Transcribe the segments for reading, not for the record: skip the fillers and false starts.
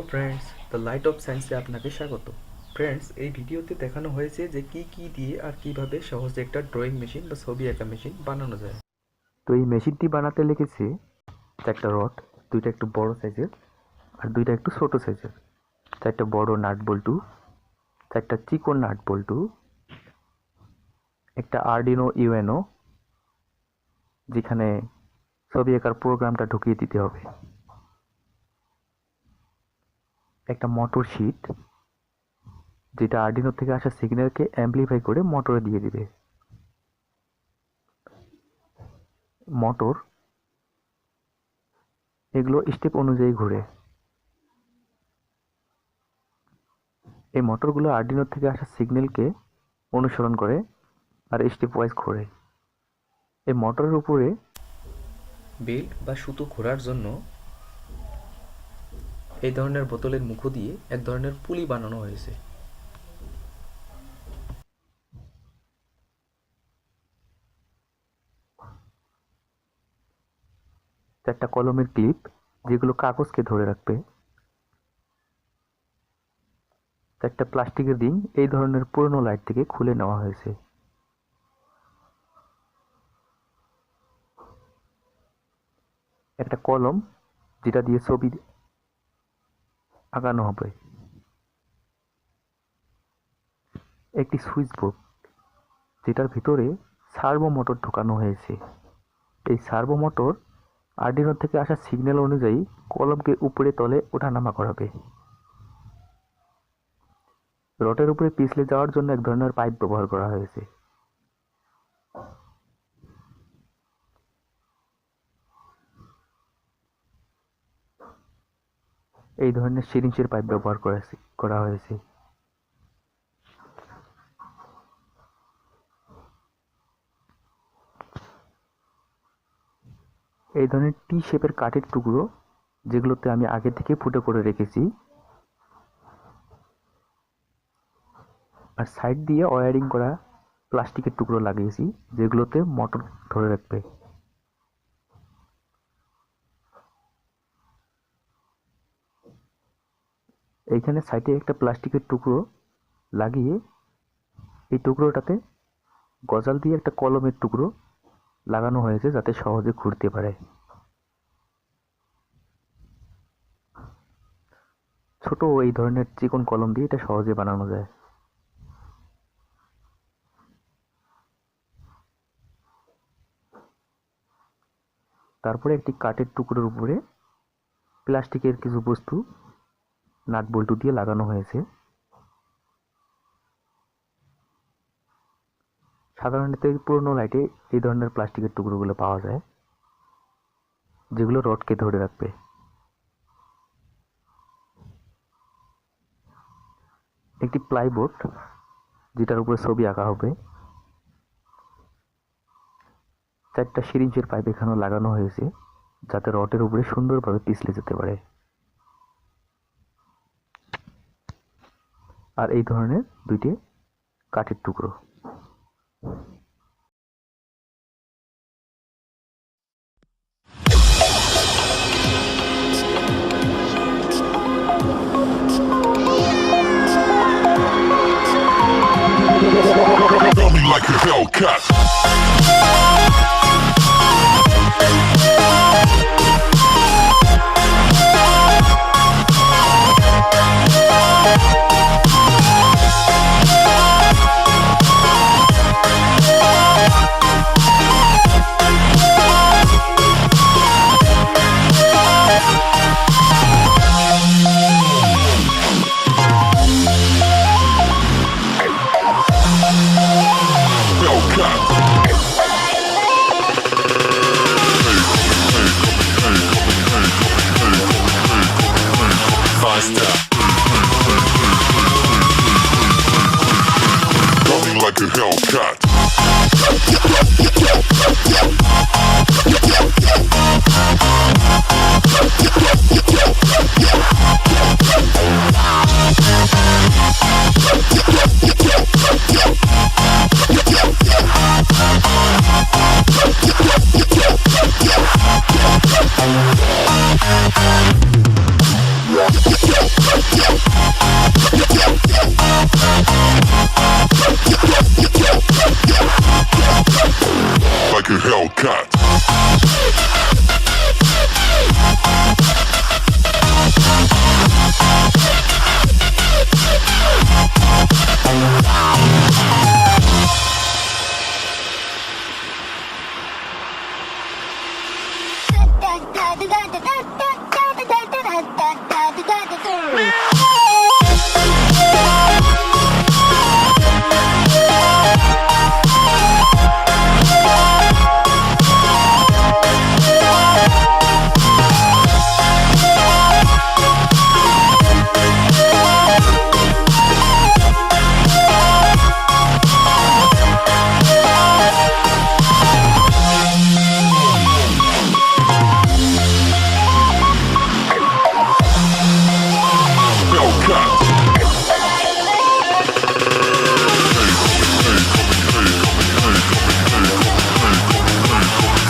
Friends, the light off সায়েন্সে আপনাকে স্বাগত। ফ্রেন্ডস, এই ভিডিওতে দেখানো হয়েছে যে কি দিয়ে আর কিভাবে সহজে একটা ড্রয়িং মেশিন বা ছবি আঁকা মেশিন বানানো যায়। তো এই মেশিনটি বানাতে লেগেছে 4টা রড, 2টা একটু বড় সাইজের আর 2টা একটু ছোট সাইজের, 4টা বড় নাট বল্টু, 4টা চিকন নাট বল্টু, একটা আরডিনো ইউএনও যেখানে ছবি আঁকার প্রোগ্রামটা ঢুকিয়ে দিতে হবে, একটা মোটর শিট যেটা আরডিনো থেকে আসা সিগন্যালকে অ্যাম্প্লিফাই করে মোটরে দিয়ে দিবে, মোটর এগুলো স্টেপ অনুযায়ী ঘুরে। এই মোটরগুলো আরডিনো থেকে আসা সিগন্যালকে অনুসরণ করে আর স্টেপ ওয়াইজ ঘোরে। এই মোটরের উপরে বেল্ট বা সুতো ঘোরার জন্য এই ধরনের বোতলের মুখ দিয়ে এক ধরনের পুলি বানানো হয়েছে। চারটা কলমের ক্লিপ যেগুলো কাগজকে ধরে রাখবে, 4টা প্লাস্টিকের রিং এই ধরনের পুরনো লাইট থেকে খুলে নেওয়া হয়েছে। একটা কলম যেটা দিয়ে ছবি আঁকানো হবে, একটি সুইচ বোর্ড যেটার ভিতরে সার্ভো মোটর ঢোকানো হয়েছে। এই সার্ভো মোটর আরডিনো থেকে আসা সিগন্যাল অনুযায়ী কলমকে উপরে তলে ওঠানামা করাবে। রডের উপরে পিছলে যাওয়ার জন্য এক ধরনের পাইপ ব্যবহার করা হয়েছে। এই ধরনের সিরিঞ্জের পাইপ ব্যবহার করা হয়েছে। এই ধরনের টি শেপের কাঠের টুকরো যেগুলোতে আমি আগে থেকে ফুটো করে রেখেছি, আর সাইড দিয়ে ওয়্যারিং করা প্লাস্টিকের টুকরো লাগিয়েছি যেগুলোতে মোটর ধরে রাখবে। এইখানে সাইডে একটা প্লাস্টিকের টুকরো লাগিয়ে এই টুকরোটাতে গজাল দিয়ে একটা কলমের টুকরো লাগানো হয়েছে যাতে সহজে ঘুরতে পারে। ছোট এই ধরনের চিকন কলম দিয়ে এটা সহজে বানানো যায়। তারপরে একটি কাঠের টুকরোর উপরে প্লাস্টিকের কিছু বস্তু নাট বল্টু দিয়ে লাগানো হয়েছে। সাধারণত পুরনো লাইটে এই ধরনের প্লাস্টিকের টুকরোগুলো পাওয়া যায় যেগুলো রডকে ধরে রাখবে। একটি প্লাইবোর্ড যেটার উপরে ছবি আঁকা হবে, 4টা সিরিঞ্জের পাইপ এখানে লাগানো হয়েছে যাতে রডের উপরে সুন্দরভাবে পিছলে যেতে পারে। আর এই ধরনের 2টি কাঠের টুকরো। Like a Hellcat. Faster. Coming like a Hellcat. Yeah.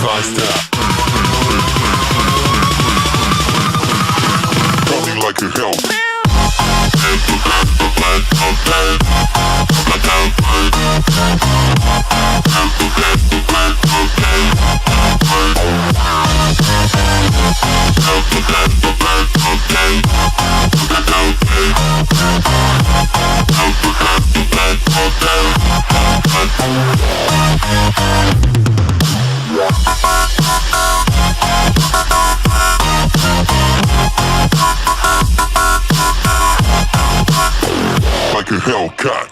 Faster. Coming like a hell. Like a Hellcat.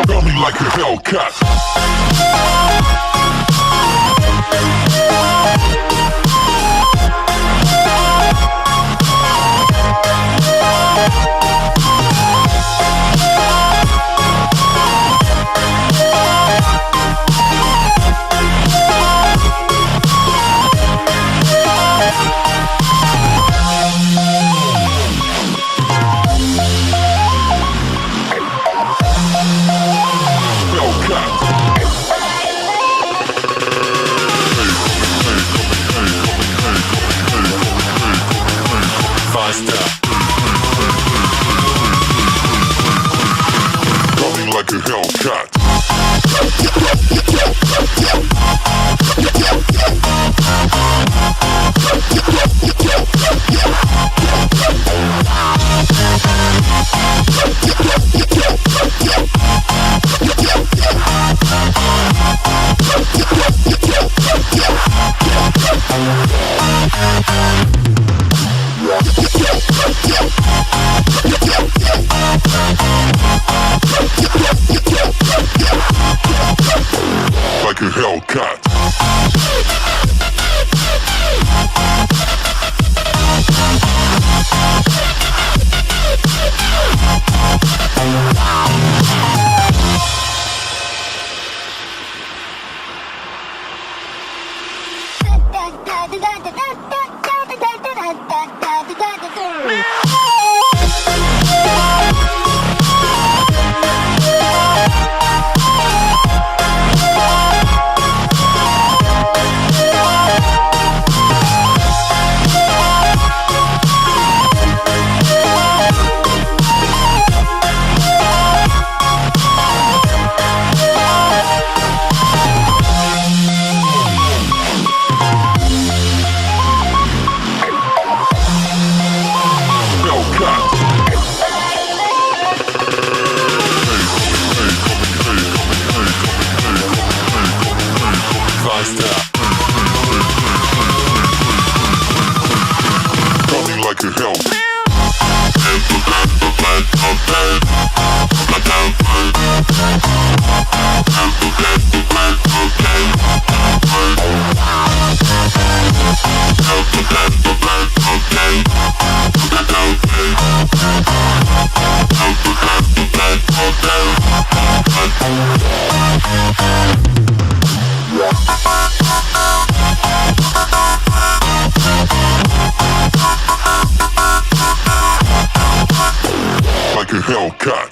Coming like a Hellcat. Faster. Coming like a Hellcat. Like a Hellcat. Coming like a hell. Like a Hellcat.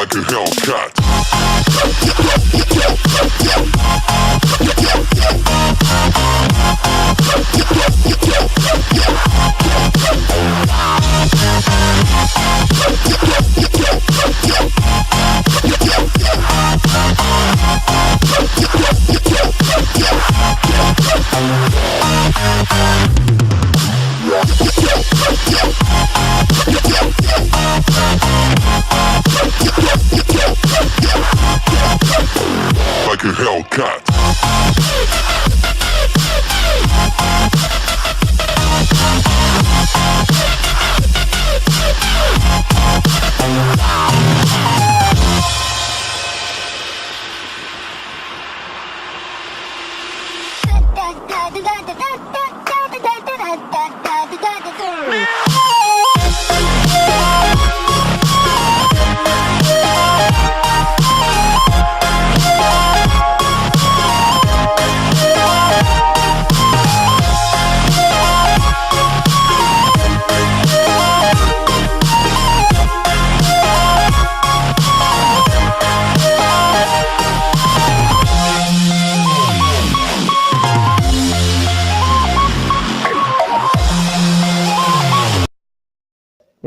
like a Hellcat. Like a Hellcat.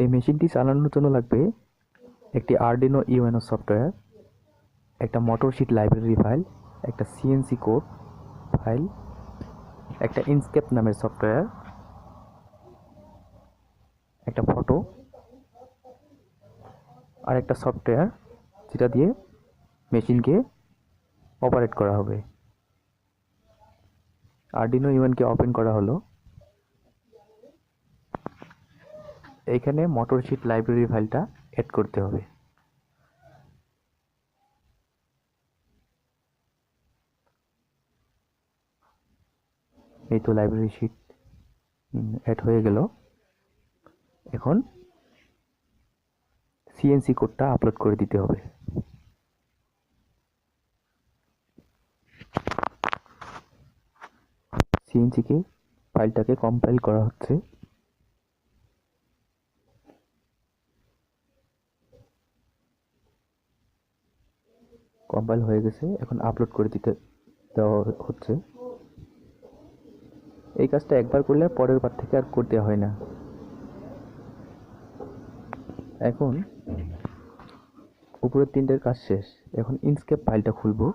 এই মেশিনটি চালানোর জন্য লাগবে একটি Arduino UNO software, একটা মোটরশিট library file, একটা CNC code file, একটা ইনস্কেপ নামের সফটওয়্যার, একটা ফটো আর একটা সফটওয়্যার যেটা দিয়ে মেশিনকে অপারেট করা হবে। আরডিনো ইউএনকে ওপেন করা হলো। এইখানে মোটরশিট লাইব্রেরি ফাইলটা অ্যাড করতে হবে। এই তো লাইব্রেরি শিট অ্যাড হয়ে গেল। এখন সিএনসি কোডটা আপলোড করে দিতে হবে। সিএনসিকে ফাইলটাকে কম্পাইল করা হচ্ছে। কম্পাইল হয়ে গেছে, এখন আপলোড করে দেওয়া হচ্ছে। এই কাজটা একবার করলে পরের বার থেকে আর করতে হয় না। এখন উপরের তিনটের কাজ শেষ। এখন ইনস্কেপ ফাইলটা খুলবো,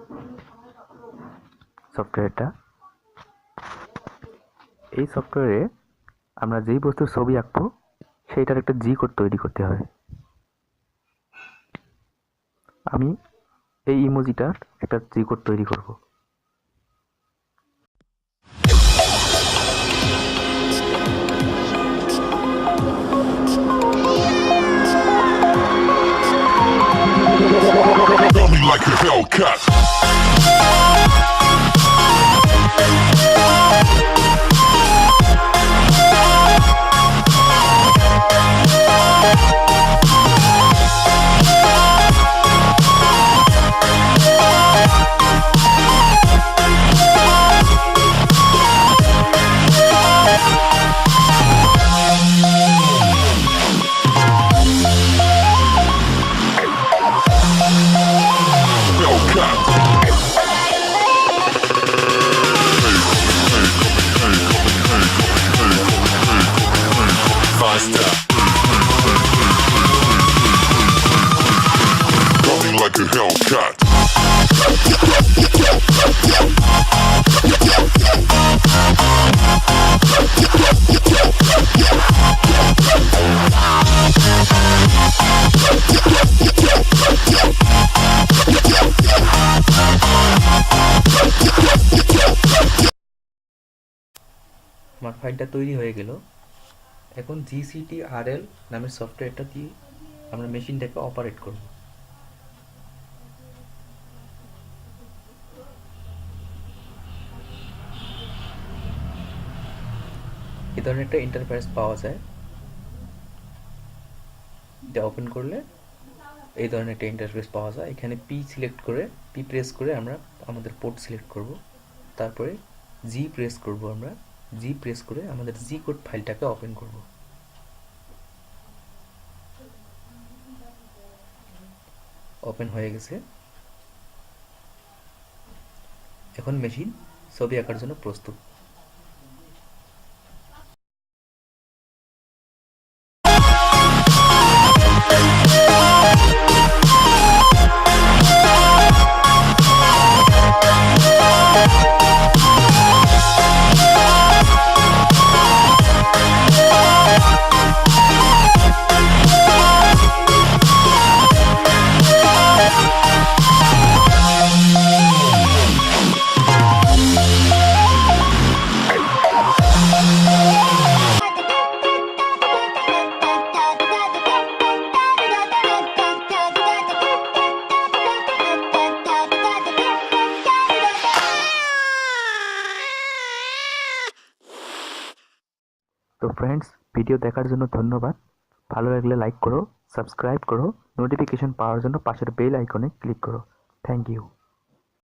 সফটওয়্যারটা। এই সফটওয়্যারে আমরা যেই বস্তুর ছবি আঁকবো সেইটার একটা জি কোড তৈরি করতে হয়। আমি এই ইমোজিটার একটা জি কোড তৈরি করব। Coming like a Hellcat. Faster. Coming like a Hellcat. আমার ফাইলটা তৈরি হয়ে গেল। এখন GCTRL নামের সফটওয়্যারটা দিয়ে আমরা মেশিনটাকে অপারেট করব। এই ধরনের একটা ইন্টারফেস পাওয়া যায়। এটা ওপেন করলে এই ধরনের একটা ইন্টারফেস পাওয়া যায়। এখানে পি প্রেস করে আমরা আমাদের পোর্ট সিলেক্ট করব। তারপরে জি প্রেস করব। আমরা জি প্রেস করে আমাদের জি কোড ফাইলটাকে ওপেন করব। ওপেন হয়ে গেছে। এখন মেশিন ছবি আঁকার জন্য প্রস্তুত। তো ফ্রেন্ডস, ভিডিও দেখার জন্য ধন্যবাদ। ভালো লাগলে লাইক করো, সাবস্ক্রাইব করো, নোটিফিকেশন পাওয়ার জন্য পাশের বেল আইকনে ক্লিক করো। Thank you.